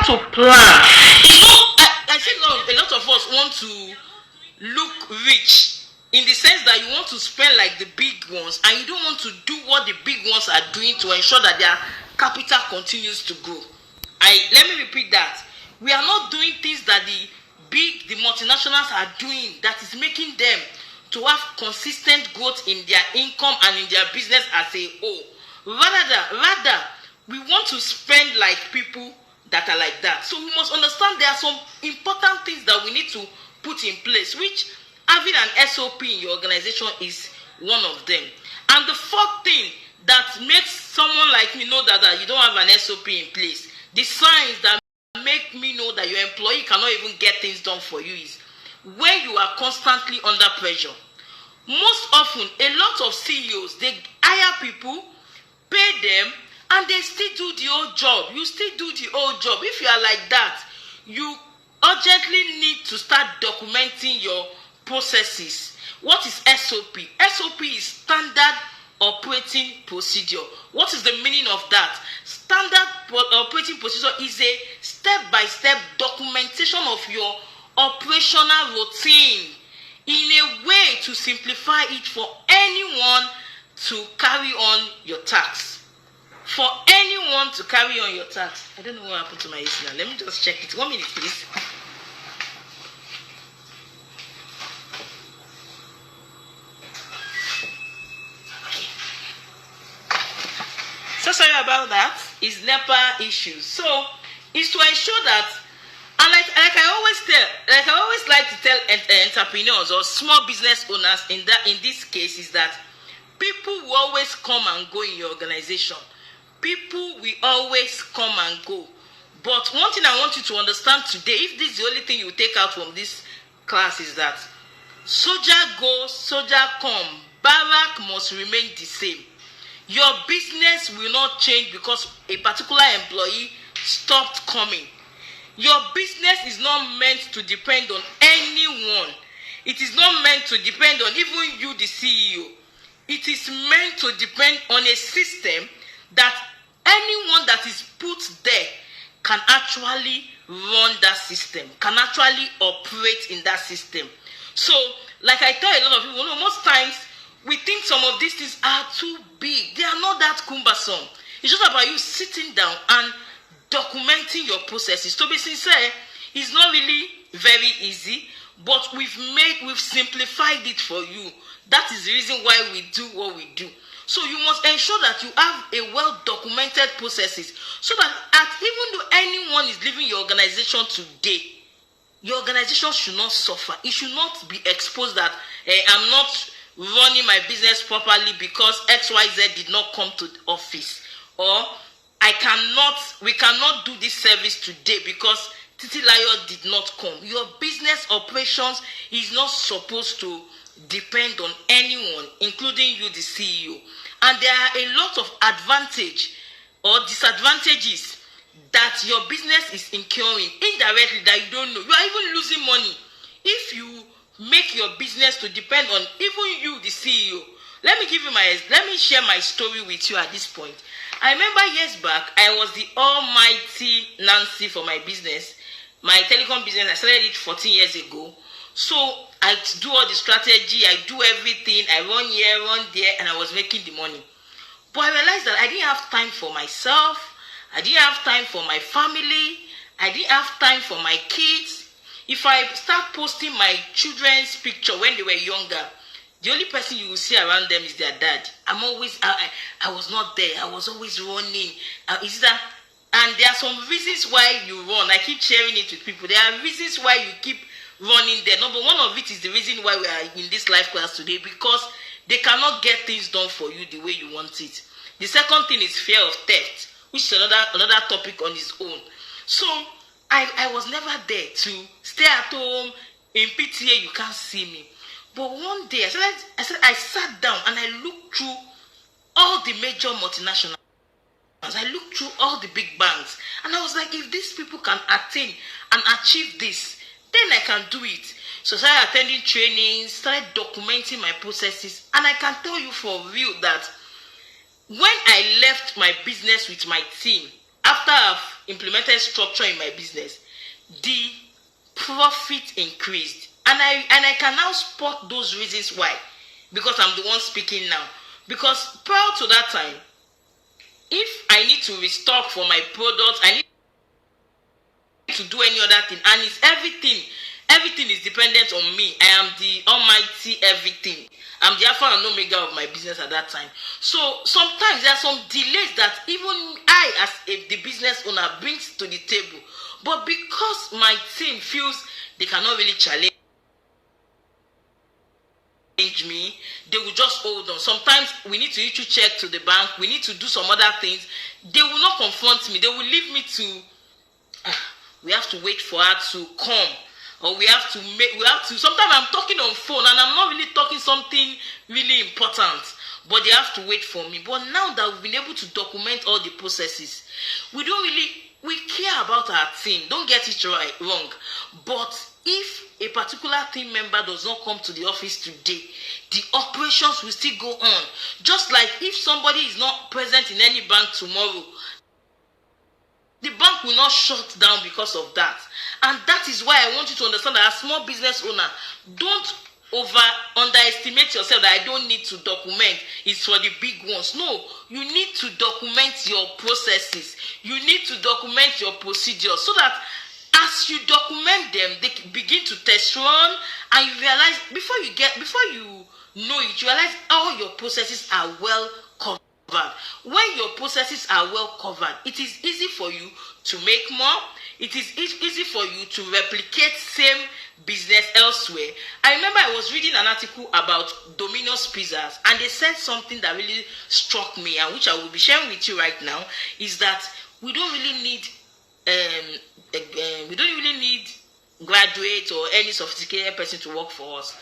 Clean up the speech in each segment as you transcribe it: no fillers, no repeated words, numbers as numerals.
have to plan. It's not, I think a lot of us want to look rich in the sense that you want to spend like the big ones and you don't want to do what the big ones are doing to ensure that their capital continues to grow. Let me repeat that. We are not doing things that the multinationals are doing that is making them to have consistent growth in their income and in their business as a whole. Rather, we want to spend like people that are like that. So we must understand there are some important things that we need to put in place, which having an SOP in your organization is one of them. And the fourth thing that makes someone like me know that you don't have an SOP in place, the signs that make me know that your employee cannot even get things done for you is when you are constantly under pressure. Most often, a lot of CEOs, they hire people, pay them, and they still do the old job. You still do the old job. If you are like that, you urgently need to start documenting your processes. What is SOP? SOP is standard operating procedure. What is the meaning of that? Standard operating procedure is a step-by-step documentation of your operational routine in a way to simplify it for anyone to carry on your tasks. For anyone to carry on your tasks. I don't know what happened to my AC now. Let me just check it. 1 minute, please. So sorry about that. It's NEPA issues. So it's to ensure that, and like I always like to tell entrepreneurs or small business owners in this case is that people will always come and go in your organization. People will always come and go. But one thing I want you to understand today, if this is the only thing you take out from this class, is that soldier go, soldier come, barrack must remain the same. Your business will not change because a particular employee stopped coming. Your business is not meant to depend on anyone. It is not meant to depend on even you, the CEO. It is meant to depend on a system that anyone that is put there can actually run that system, can actually operate in that system. So, like I tell a lot of people, most times we think some of these things are too big. They are not that cumbersome. It's just about you sitting down and documenting your processes. To be sincere, it's not really very easy, but we've simplified it for you. That is the reason why we do what we do. So you must ensure that you have a well-documented processes so that even though anyone is leaving your organization today, your organization should not suffer. It should not be exposed that I'm not running my business properly because XYZ did not come to the office, or we cannot do this service today because Titilayo did not come. Your business operations is not supposed to depend on anyone, including you, the CEO. And there are a lot of advantage or disadvantages that your business is incurring indirectly that you don't know. You are even losing money if you make your business to depend on even you, the CEO. Let me share my story with you at this point. I remember years back, I was the almighty Nancy for my business. My telecom business, I started it 14 years ago. So I do all the strategy, I do everything, I run here, run there, and I was making the money. But I realized that I didn't have time for myself, I didn't have time for my family, I didn't have time for my kids. If I start posting my children's picture when they were younger, the only person you will see around them is their dad. I was not there. I was always running. And there are some reasons why you run. I keep sharing it with people. There are reasons why you keep running there. Number one of it is the reason why we are in this live class today, because they cannot get things done for you the way you want it. The second thing is fear of theft, which is another topic on its own. So I was never there to stay at home. In PTA, you can't see me. But one day, I sat down and I looked through all the major multinationals. I looked through all the big banks. And I was like, if these people can attain and achieve this, then I can do it. So I started attending trainings, started documenting my processes. And I can tell you for real that when I left my business with my team, after I've implemented structure in my business, the profit increased. And I can now spot those reasons why. Because I'm the one speaking now. Because prior to that time, if I need to restock for my products, I need to do any other thing, and it's everything is dependent on me. I am the almighty everything. I'm the alpha and omega of my business at that time. So sometimes there are some delays that even I, as the business owner, brings to the table. But because my team feels they cannot really challenge me, they will just hold on. Sometimes we need to issue check to the bank, we need to do some other things. They will not confront me. They will leave me to we have to wait for her to come, or we have to sometimes I'm talking on phone and I'm not really talking something really important, but they have to wait for me. But now that we've been able to document all the processes, we care about our team, don't get it wrong. But if a particular team member does not come to the office today, the operations will still go on. Just like if somebody is not present in any bank tomorrow, the bank will not shut down because of that. And that is why I want you to understand that as a small business owner, don't underestimate yourself that I don't need to document. It's for the big ones. No, you need to document your processes. You need to document your procedures so that as you document them, they begin to test run, and you realize before you know it, you realize all your processes are well covered. When your processes are well covered, it is easy for you to make more. It is easy for you to replicate same business elsewhere. I remember I was reading an article about Domino's Pizzas, and they said something that really struck me, and which I will be sharing with you right now, is that we don't really need graduate or any sophisticated person to work for us,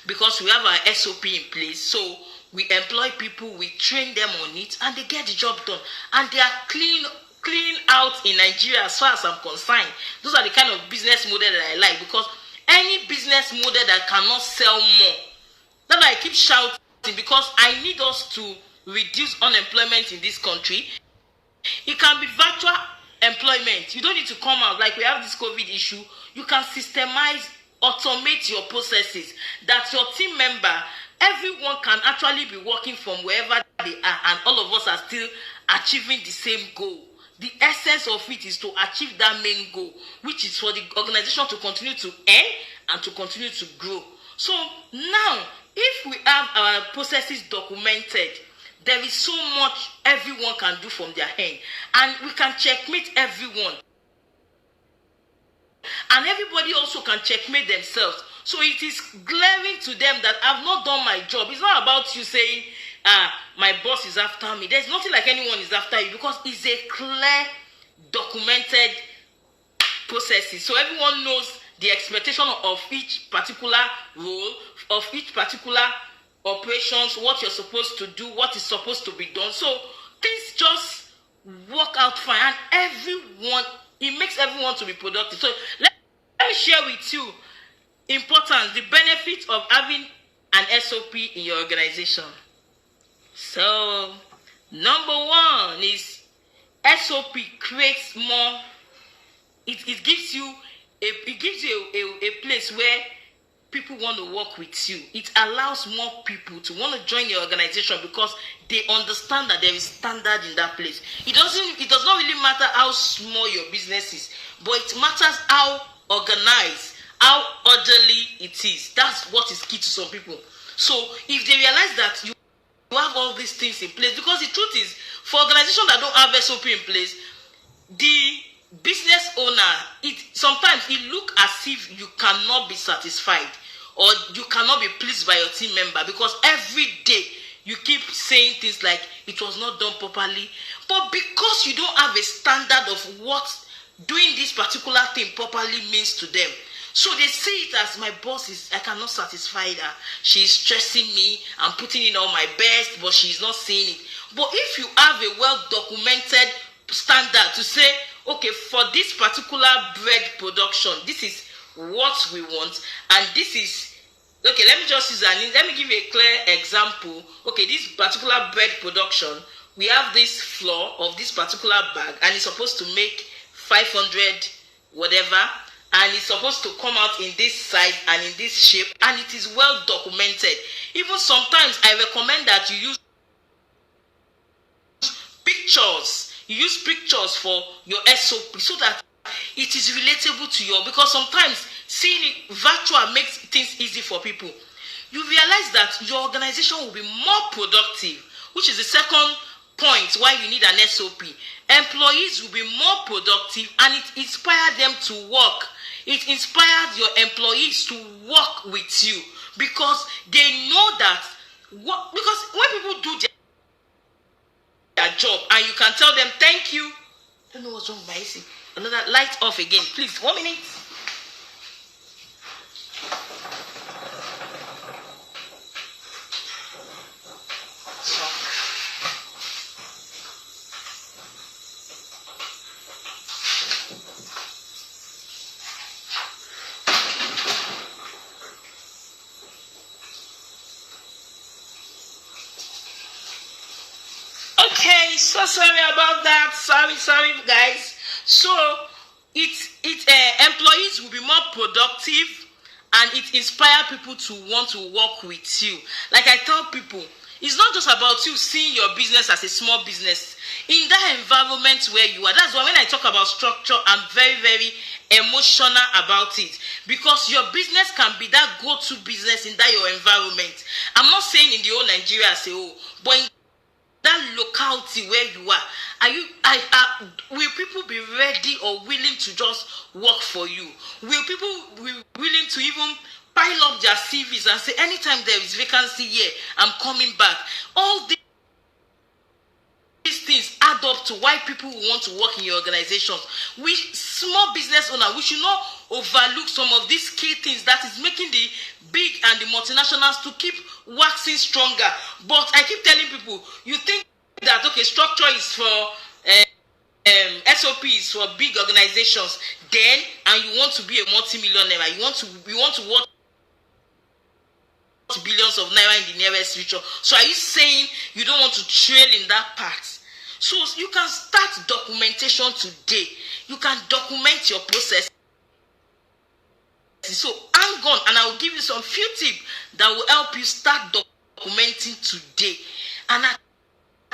because we have our SOP in place. So we employ people, we train them on it, and they get the job done. And they are clean out in Nigeria as far as I'm concerned. Those are the kind of business model that I like, because any business model that cannot sell more, that's why I keep shouting, because I need us to reduce unemployment in this country. It can be virtual employment. You don't need to come out like we have this COVID issue. You can systemize, automate your processes, that your team member, everyone can actually be working from wherever they are, and all of us are still achieving the same goal. The essence of it is to achieve that main goal, which is for the organization to continue to earn and to continue to grow. So now, if we have our processes documented, there is so much everyone can do from their hand, and we can checkmate everyone. And everybody also can checkmate themselves. So it is glaring to them that I've not done my job. It's not about you saying, my boss is after me. There's nothing like anyone is after you, because it's a clear, documented process. So everyone knows the expectation of each particular role, of each particular operations, what you're supposed to do, what is supposed to be done. So things just work out fine, and it makes everyone to be productive. So let me share with you the benefit of having an SOP in your organization. So number one is SOP creates more. It gives you a place where people want to work with you. It allows more people to want to join your organization, because they understand that there is standard in that place. It does not really matter how small your business is, but it matters how organized, how orderly it is. That's what is key to some people. So if they realize that you have all these things in place, because the truth is, for organizations that don't have SOP in place, the business owner, sometimes it looks as if you cannot be satisfied, or you cannot be pleased by your team member, because every day you keep saying things like it was not done properly. But because you don't have a standard of what doing this particular thing properly means to them, so they see it as, my boss I cannot satisfy her. She's stressing me. I'm putting in all my best, but she's not seeing it. But if you have a well-documented standard to say, okay, for this particular bread production, this is what we want, and this is, okay, let me give you a clear example. Okay, this particular bread production, we have this flour of this particular bag, and it's supposed to make 500 whatever, and it's supposed to come out in this size and in this shape, and it is well documented. Even sometimes I recommend that you use pictures. You use pictures for your SOP so that it is relatable to you, because sometimes seeing it virtual makes things easy for people. You realize that your organization will be more productive, which is the second point why you need an SOP. Employees will be more productive, and it inspires them to work. It inspires your employees to work with you, because they know that because when people do their job and you can tell them thank you. I don't know what's wrong with my AC. Another light off again, please. 1 minute. Okay, so sorry about that. Sorry, guys. So employees will be more productive, and it inspires people to want to work with you. Like I tell people, it's not just about you seeing your business as a small business. In that environment where you are, that's why when I talk about structure, I'm very, very emotional about it, because your business can be that go-to business in that your environment. I'm not saying in the whole Nigeria as a whole, but in that locality where you are, will people be ready or willing to just work for you? Will people be willing to even pile up their CVs and say, anytime there is vacancy here, I'm coming back? All these things add up to why people want to work in your organization. We small business owner, we should not overlook some of these key things that is making the big and the multinationals to keep waxing stronger. But I keep telling people, you think that okay, structure is for SOP is for big organizations, then and you want to be a multi-millionaire, you want to work billions of naira in the nearest future. So are you saying you don't want to trail in that part? So you can start documentation today. You can document your process. So hang on, and I will give you some few tips that will help you start documenting today, and at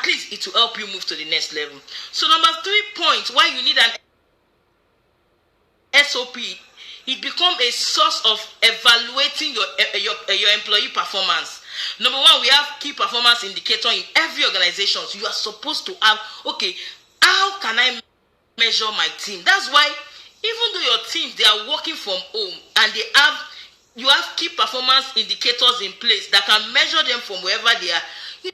least it will help you move to the next level. So number 3 point why you need an SOP, it becomes a source of evaluating your employee performance. Number 1, we have key performance indicator in every organization. So you are supposed to have, okay, how can I measure my team? That's why even though your team, they are working from home, and you have key performance indicators in place that can measure them from wherever they are. You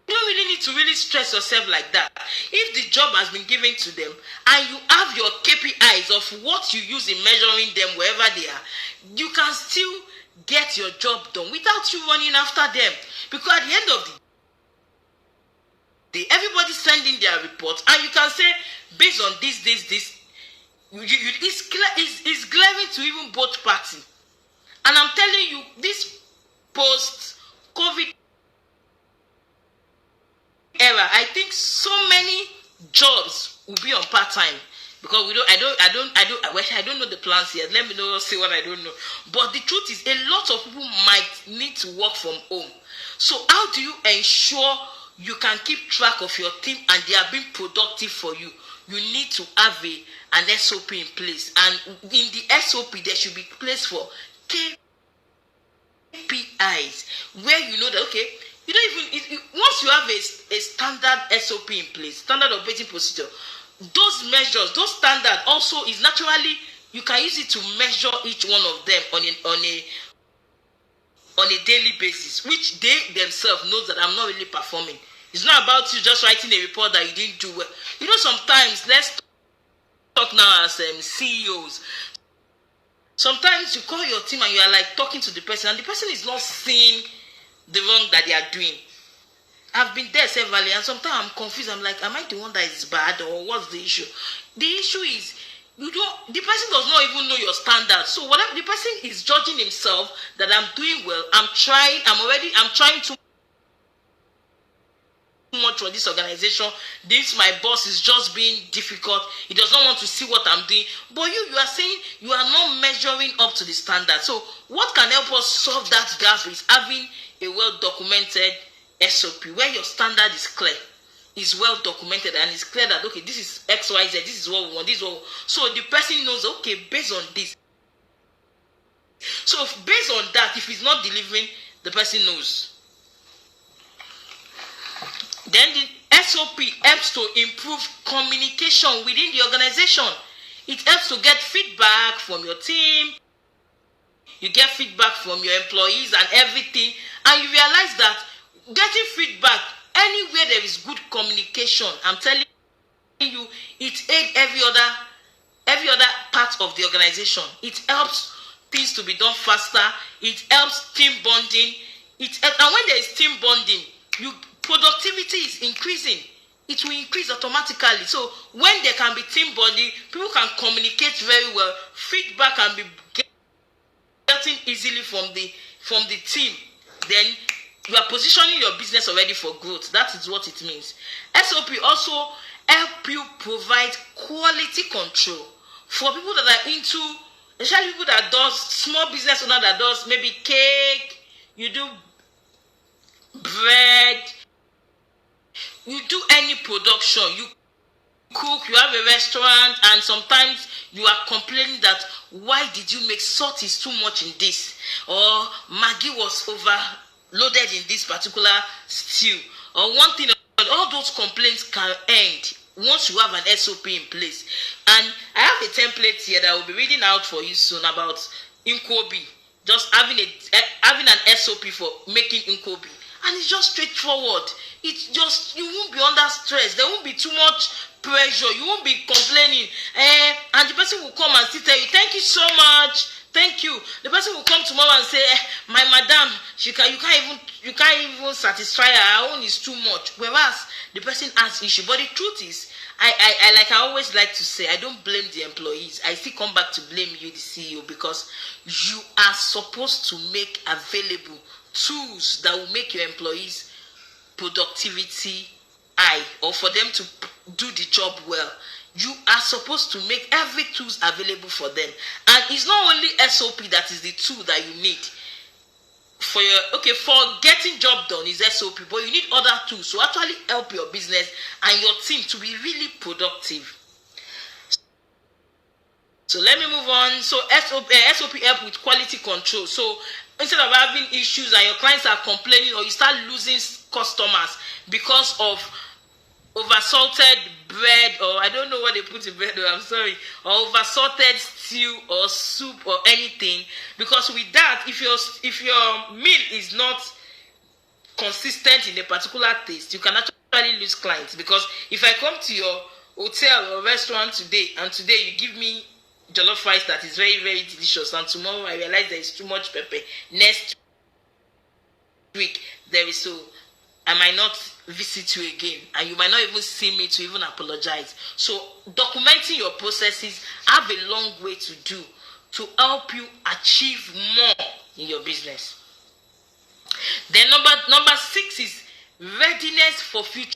don't really need to really stress yourself like that. If the job has been given to them and you have your KPIs of what you use in measuring them wherever they are, you can still get your job done without you running after them. Because at the end of the day, everybody's sending their report, and you can say, based on this, it's glaring to even both parties. And I'm telling you, this post-COVID era, I think so many jobs will be on part-time, because I don't know the plans yet. Let me know, say what I don't know. But the truth is, a lot of people might need to work from home. So how do you ensure you can keep track of your team and they are being productive for you? You need to have an SOP in place, and in the SOP there should be place for KPIs, where you know that okay, you don't even once you have a standard SOP in place, standard operating procedure, those measures, those standards also is naturally, you can use it to measure each one of them on a daily basis, which they themselves knows that I'm not really performing. It's not about you just writing a report that you didn't do well. You know, sometimes, let's talk now as CEOs. Sometimes you call your team and you are like talking to the person, and the person is not seeing the wrong that they are doing. I've been there severally, and sometimes I'm confused. I'm like, am I the one that is bad, or what's the issue? The issue is the person does not even know your standards. So whatever the person is judging himself that I'm doing well, I'm trying to much for this organization. This my boss is just being difficult. He does not want to see what I'm doing. But you are saying you are not measuring up to the standard. So what can help us solve that gap is having a well-documented SOP where your standard is clear, is well documented, and it's clear that okay, this is XYZ, this is what we want, this is what we want. So the person knows, okay, based on this. So based on that, if he's not delivering, the person knows. Then the SOP helps to improve communication within the organization. It helps to get feedback from your team. You get feedback from your employees and everything, and you realize that getting feedback anywhere there is good communication, I'm telling you, it aids every other part of the organization. It helps things to be done faster. It helps team bonding. And when there is team bonding, productivity is increasing. It will increase automatically. So when there can be team bonding, people can communicate very well. Feedback can be getting easily from the team. Then you are positioning your business already for growth. That is what it means. SOP also help you provide quality control for people that are into, especially people that does small business owner that does maybe cake, you do bread, you do any production, you cook, you have a restaurant, and sometimes you are complaining that why did you make salt is too much in this, or Maggi was overloaded in this particular stew, or one thing. All those complaints can end once you have an SOP in place. And I have a template here that I will be reading out for you soon about Nkobi. Just having an SOP for making Nkobi. And it's just straightforward. It's just, you won't be under stress. There won't be too much pressure. You won't be complaining. And the person will come and still tell you, thank you so much. Thank you. The person will come tomorrow and say, my madam, you can't even satisfy her. Her own is too much. Whereas the person has issue. But the truth is, I always like to say, I don't blame the employees. I still come back to blame you, the CEO, because you are supposed to make available tools that will make your employees productivity high, or for them to do the job well. You are supposed to make every tools available for them. And it's not only SOP that is the tool that you need for getting job done is SOP, but you need other tools to actually help your business and your team to be really productive. So let me move on. So SOP help with quality control. So instead of having issues and your clients are complaining, or you start losing customers because of oversalted bread, or I don't know what they put in bread, I'm sorry, or oversalted stew or soup or anything, because with that, if your meal is not consistent in a particular taste, you can actually lose clients. Because if I come to your hotel or restaurant today, and today you give me jollof rice that is very, very delicious, and tomorrow I realize there is too much pepper, next week there is, so I might not visit you again, and you might not even see me to even apologize. So documenting your processes have a long way to do to help you achieve more in your business. Then number 6 is readiness for future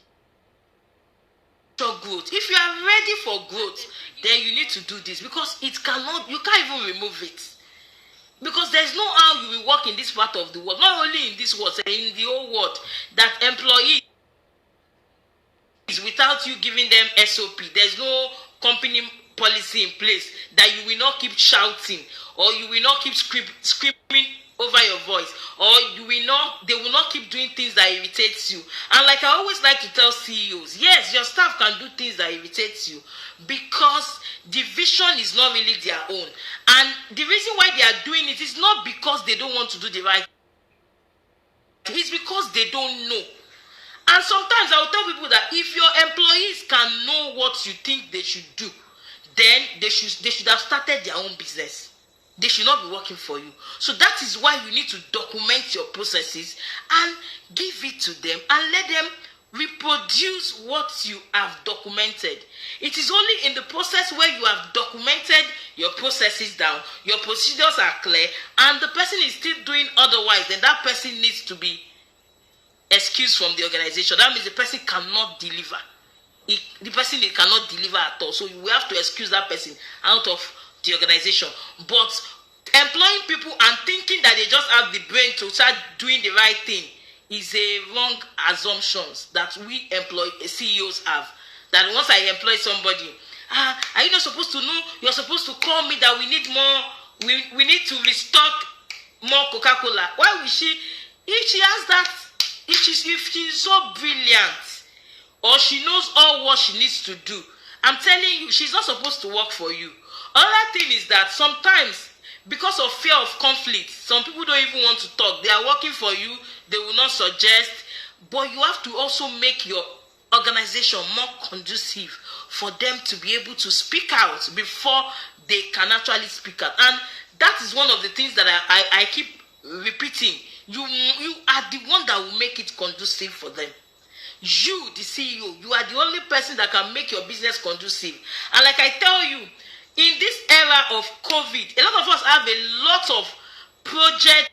growth. If you are ready for growth, then you need to do this, because you can't even remove it. Because there's no how you will work in this part of the world, not only in this world, in the whole world, that employees, without you giving them SOP, there's no company policy in place, that you will not keep shouting, or you will not keep screaming over your voice, or they will not keep doing things that irritates you. And like I always like to tell CEOs, yes, your staff can do things that irritates you, because the vision is not really their own. And the reason why they are doing it is not because they don't want to do the right thing. It's because they don't know. And sometimes I will tell people that if your employees can know what you think they should do, then they should have started their own business. They should not be working for you. So that is why you need to document your processes and give it to them, and let them reproduce what you have documented. It is only in the process where you have documented your processes down, your procedures are clear, and the person is still doing otherwise, then that person needs to be excuse from the organization. That means the person cannot deliver. The person cannot deliver at all. So we have to excuse that person out of the organization. But employing people and thinking that they just have the brain to start doing the right thing is a wrong assumption that we CEOs have. That once I employ somebody, are you not supposed to know? You're supposed to call me that we need more. We need to restock more Coca-Cola. Why will she? If she has that, if she's so brilliant, or she knows all what she needs to do, I'm telling you, she's not supposed to work for you. Another thing is that sometimes, because of fear of conflict, some people don't even want to talk. They are working for you, they will not suggest, but you have to also make your organization more conducive for them to be able to speak out before they can actually speak out. And that is one of the things that I keep repeating. You are the one that will make it conducive for them. You, the CEO, you are the only person that can make your business conducive. And like I tell you, in this era of COVID, a lot of us have a lot of projects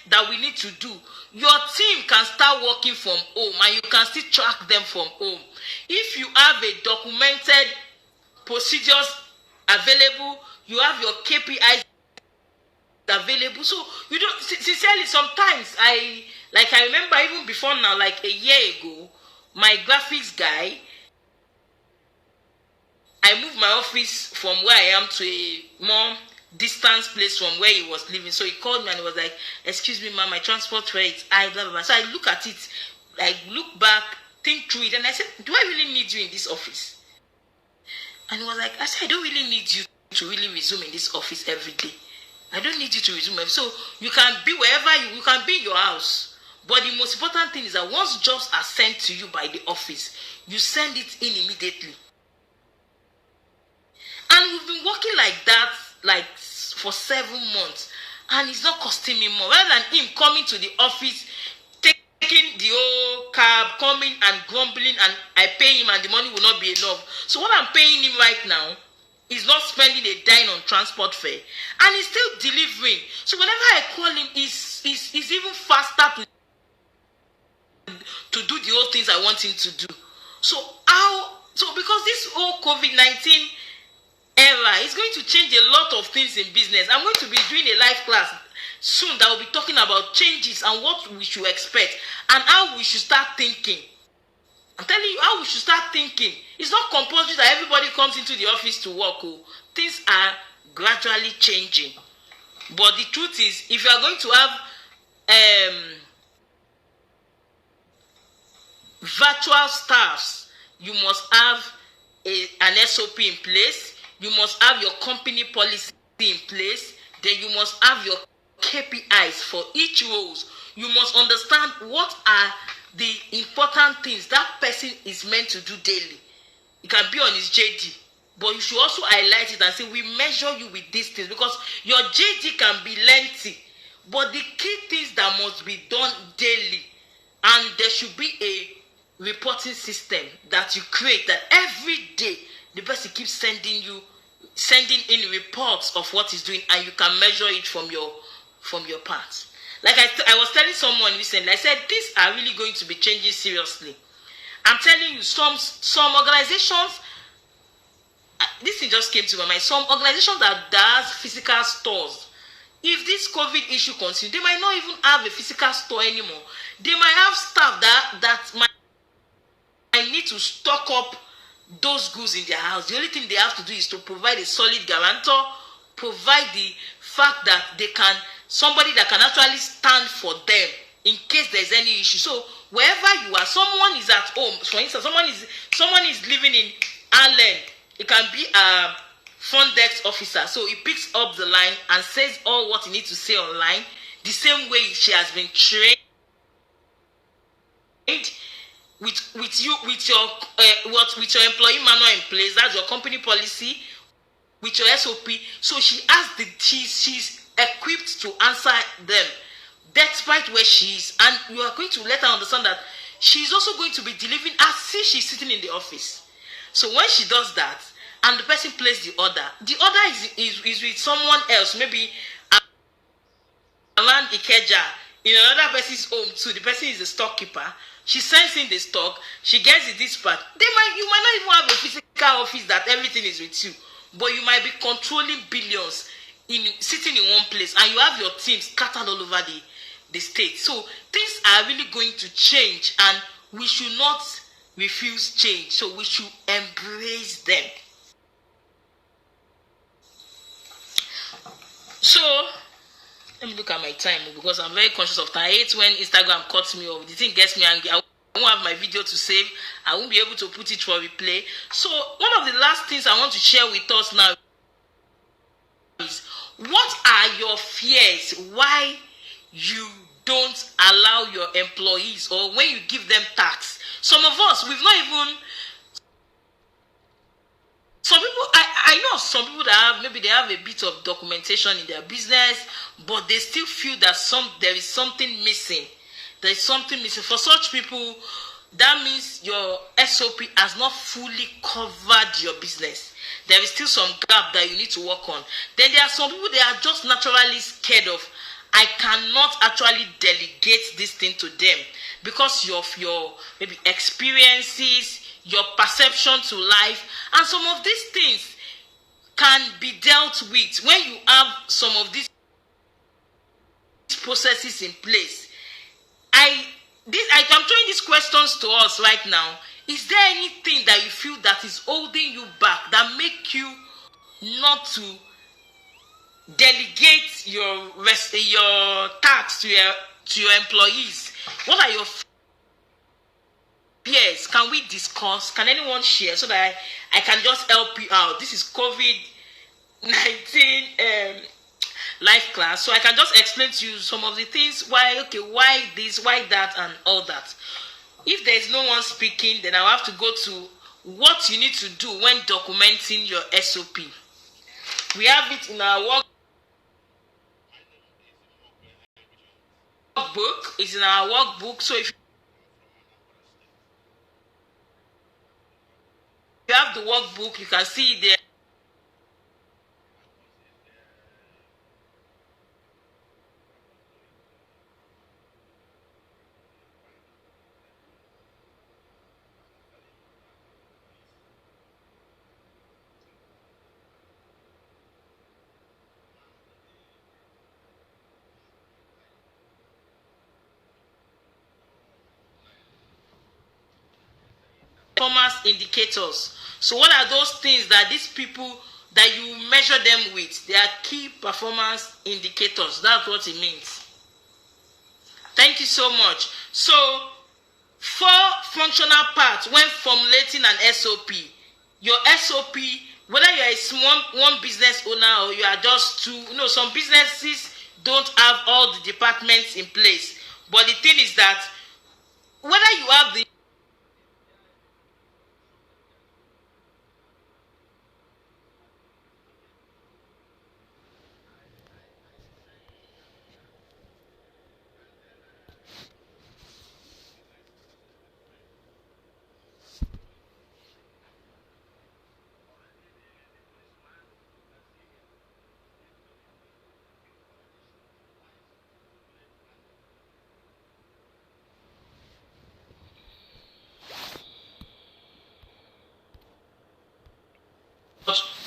that we need to do. Your team can start working from home and you can still track them from home. If you have a documented procedures available, you have your KPIs available. So you don't, sincerely, sometimes I remember even before now, like a year ago, my graphics guy, I moved my office from where I am to a more distance place from where he was living. So he called me and he was like, "Excuse me, ma'am, my transport fare is high, blah, blah, blah." So I look at it, like look back, think through it, and I said, "Do I really need you in this office?" And he was like, I said, "I don't really need you to really resume in this office every day. I don't need you to resume. So you can be wherever you can be in your house. But the most important thing is that once jobs are sent to you by the office, you send it in immediately." And we've been working like that, like for 7 months, and it's not costing me more. Rather than him coming to the office, taking the whole cab, coming and grumbling, and I pay him and the money will not be enough. So what I'm paying him right now is not spending a dime on transport fare, and he's still delivering. So whenever I call him, he's even faster to do the whole things I want him to do. So because this whole COVID-19 era is going to change a lot of things in business. I'm going to be doing a live class soon that will be talking about changes and what we should expect and how we should start thinking. I'm telling you how we should start thinking. It's not compulsory that everybody comes into the office to work. Things are gradually changing. But the truth is, if you are going to have virtual staffs, you must have an SOP in place. You must have your company policy in place. Then you must have your KPIs for each roles. You must understand what are the important things that person is meant to do daily. It can be on his JD, but you should also highlight it and say, we measure you with these things, because your JD can be lengthy, but the key things that must be done daily, and there should be a reporting system that you create, that every day the person keeps sending in reports of what he's doing, and you can measure it from your part. Like I was telling someone recently, I said these are really going to be changing seriously. I'm telling you, some organizations, this thing just came to my mind. Some organizations that does physical stores, if this COVID issue continues, they might not even have a physical store anymore. They might have staff that might need to stock up those goods in their house. The only thing they have to do is to provide a solid guarantor, provide the fact that they can, somebody that can actually stand for them in case there's any issue. So wherever you are, someone is at home. For instance, someone is living in Ireland. It can be a front desk officer. So he picks up the line and says all what he needs to say online, the same way she has been trained with your employee manual in place. That's your company policy, with your SOP. So she's equipped to answer them despite where she is, and you are going to let her understand that she's also going to be delivering as if she's sitting in the office. So when she does that and the person places the order is with someone else, maybe around Ikeja in another person's home too. The person is the storekeeper. She sends in the stock. She gets the dispatch. You might not even have a physical office that everything is with you, but you might be controlling billions sitting in one place, and you have your team scattered all over the state. So things are really going to change, and we should not refuse change. So we should embrace them. So let me look at my time because I'm very conscious of time. I hate when Instagram cuts me off. The thing gets me angry. I won't have my video to save. I won't be able to put it for replay. So one of the last things I want to share with us now is, what are your fears? Why you don't allow your employees, or when you give them tax? Some of us, we've not even... Some people, I know some people that maybe they have a bit of documentation in their business, but they still feel that there is something missing. There is something missing. For such people, that means your SOP has not fully covered your business. There is still some gap that you need to work on. Then there are some people, they are just naturally scared of, I cannot actually delegate this thing to them because of your maybe experiences, your perception to life, and some of these things can be dealt with when you have some of these processes in place. I'm throwing these questions to us right now. Is there anything that you feel that is holding you back, that make you not to delegate your tasks to your employees? What are your fears? Can we discuss? Can anyone share so that I can just help you out? This is COVID-19 live class, so I can just explain to you some of the things. Why this, why that, and all that. If there is no one speaking, then I'll have to go to what you need to do when documenting your SOP. We have it in our workbook. It's in our workbook. So if you have the workbook, you can see it there. Performance indicators. So what are those things that these people that you measure them with? They are key performance indicators. That's what it means. Thank you so much. So 4 functional parts when formulating an SOP. Your SOP, whether you're a one business owner or you are just two, some businesses don't have all the departments in place. But the thing is that whether you have the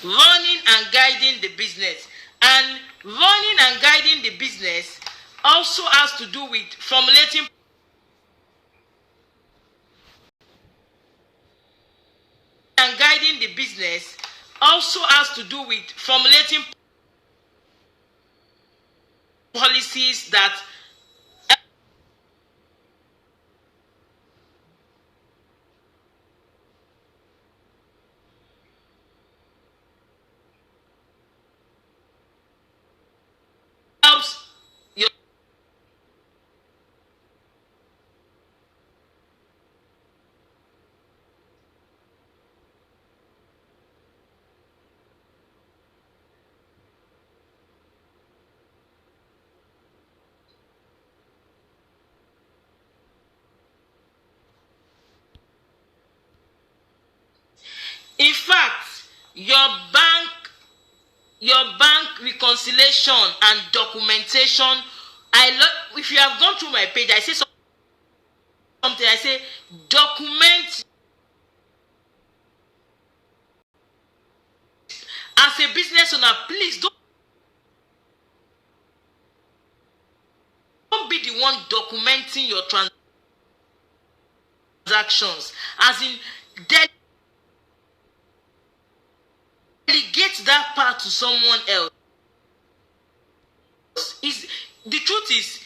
running and guiding the business. And running and guiding the business also has to do with formulating and guiding the business also has to do with formulating policies that helps your in fact, your bank reconciliation and documentation. if you have gone through my page, I say something. I say document as a business owner. Please don't be the one documenting your transactions. As in, delegate that part to someone else. Is the truth is,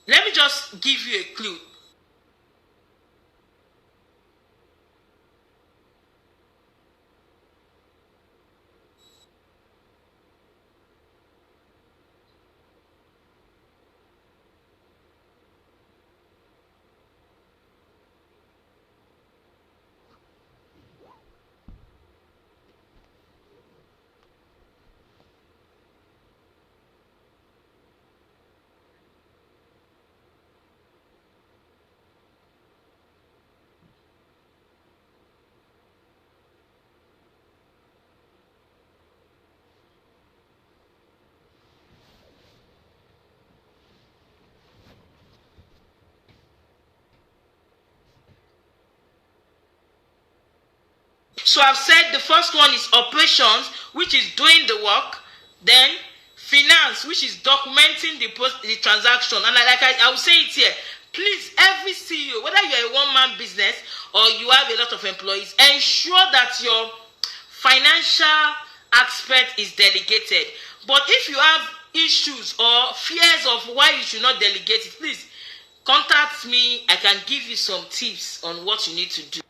let me just give you a clue. So I've said the first one is operations, which is doing the work. Then finance, which is documenting the transaction. And I will say it here. Please, every CEO, whether you're a one-man business or you have a lot of employees, ensure that your financial aspect is delegated. But if you have issues or fears of why you should not delegate it, please contact me. I can give you some tips on what you need to do.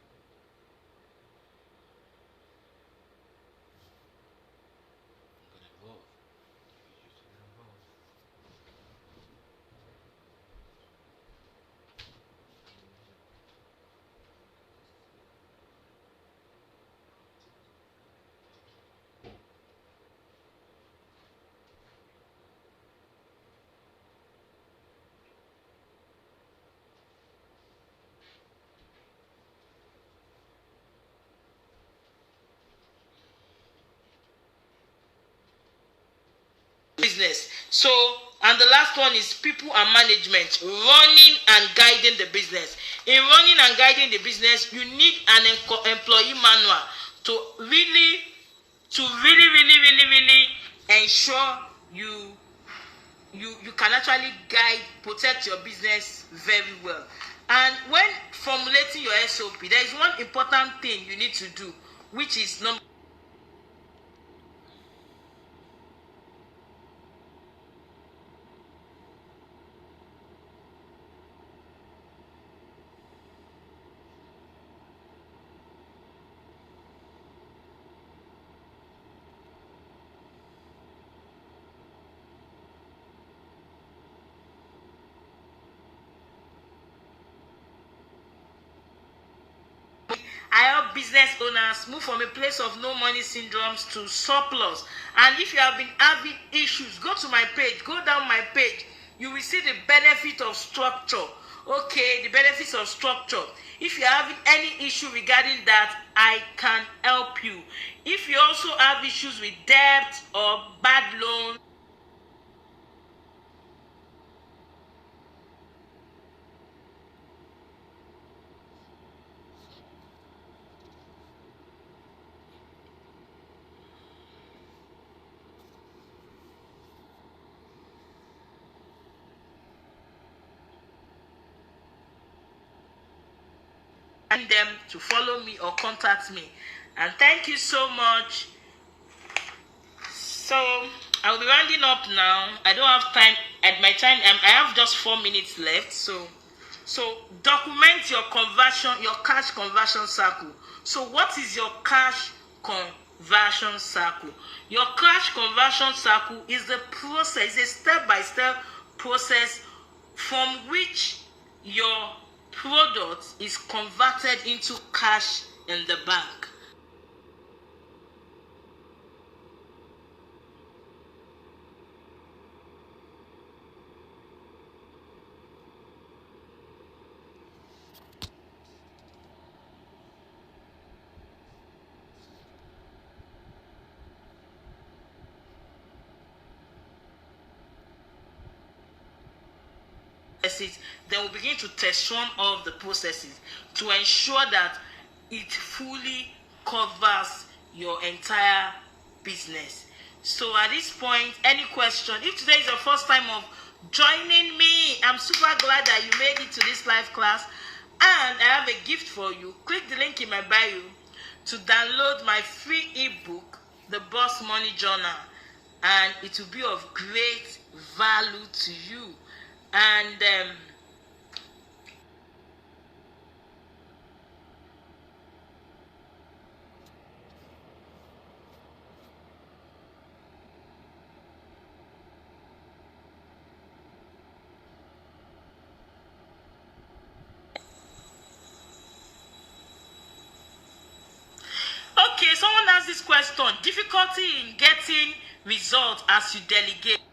Business. So, and the last one is people and management, running and guiding the business. In running and guiding the business, you need an employee manual to really ensure you can actually guide, protect your business very well. And when formulating your SOP, there is one important thing you need to do, which is number I help business owners move from a place of no money syndromes to surplus. And if you have been having issues, go to my page, go down my page. You will see the benefit of structure. Okay, the benefits of structure. If you're having any issue regarding that, I can help you. If you also have issues with debt or bad loans, them to follow me or contact me. And thank you so much. So I'll be rounding up now. I don't have time. At my time, I have just 4 minutes left. So document your conversion, your cash conversion cycle. So what is your cash conversion cycle? Your cash conversion cycle is the process, a step-by-step process from which your product is converted into cash in the bank. processes, then we begin to test run all of the processes to ensure that it fully covers your entire business. So at this point, any question? If today is your first time of joining me, I'm super glad that you made it to this live class, and I have a gift for you. Click the link in my bio to download my free ebook, The Boss Money Journal, and it will be of great value to you. And okay, someone asked this question: difficulty in getting results as you delegate.